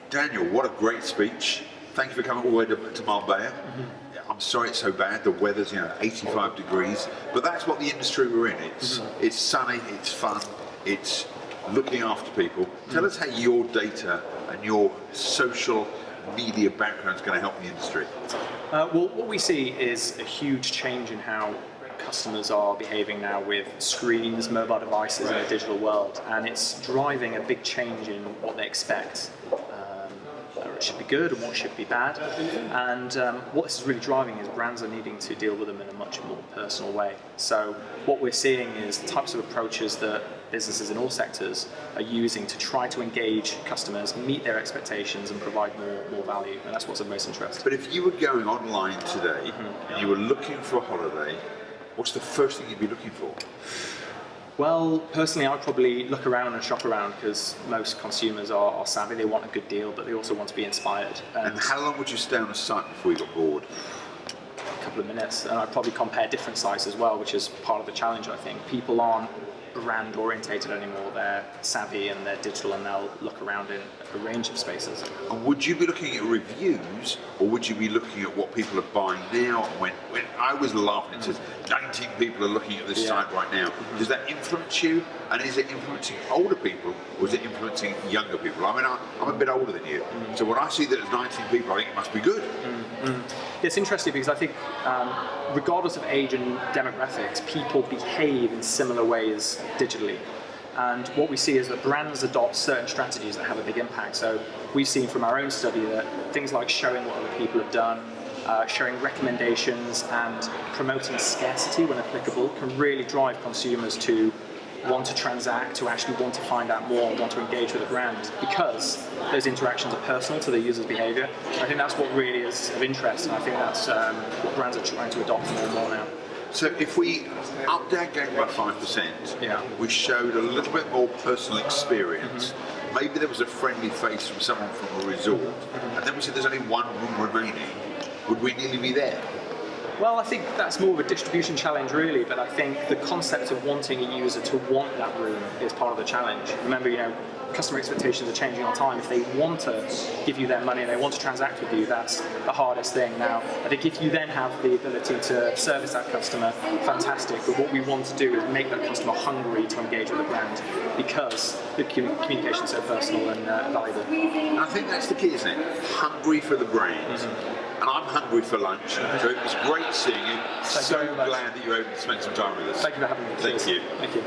Daniel, what a great speech. Thank you for coming all the way to Marbella. I'm sorry it's so bad, the weather's 85 degrees, but that's what the industry we're in. It's sunny, it's fun, it's looking after people. Tell us how your data and your social media background is going to help the industry. Well, what we see is a huge change in how customers are behaving now with screens, mobile devices in a digital world, and it's driving a big change in what they expect. What should be good and what should be bad, and what this is really driving is brands are needing to deal with them in a much more personal way. So what we're seeing is the types of approaches that businesses in all sectors are using to try to engage customers, meet their expectations and provide more value, and that's what's of most interest. But if you were going online today and you were looking for a holiday, what's the first thing you'd be looking for? Well, personally, I'd probably look around and shop around because most consumers are savvy. They want a good deal, but they also want to be inspired. And how long would you stay on a site before you got bored? A couple of minutes, and I'd probably compare different sites as well, which is part of the challenge, I think. People aren't brand orientated anymore. They're savvy and they're digital, and they'll look around in a range of spaces. And would you be looking at reviews, or would you be looking at what people are buying now? When I was laughing, it says 19 people are looking at this site right now. Does that influence you? And is it influencing older people, or is it influencing younger people? I mean, I'm a bit older than you, so when I see that there's 19 people, I think it must be good. It's interesting because I think regardless of age and demographics, people behave in similar ways digitally. And what we see is that brands adopt certain strategies that have a big impact. So we've seen from our own study that things like showing what other people have done, sharing recommendations and promoting scarcity when applicable can really drive consumers to want to transact, to actually want to find out more, want to engage with a brand, because those interactions are personal to the user's behaviour. I think that's what really is of interest, and I think that's what brands are trying to adopt more and more now. So if we upped our game by 5%, we showed a little bit more personal experience, maybe there was a friendly face from someone from a resort, and then we said there's only one room remaining, would we nearly be there? Well, I think that's more of a distribution challenge really, but I think the concept of wanting a user to want that room is part of the challenge. Remember, customer expectations are changing all the time. If they want to give you their money and they want to transact with you, that's the hardest thing. Now, I think if you then have the ability to service that customer, fantastic, but what we want to do is make that customer hungry to engage with the brand because the communication is so personal and valuable. And I think that's the key, isn't it? Hungry for the brand. And I'm hungry for lunch, so it was great seeing you. So glad that you were able to spend some time with us. Thank you for having me. Thank you. Thank you.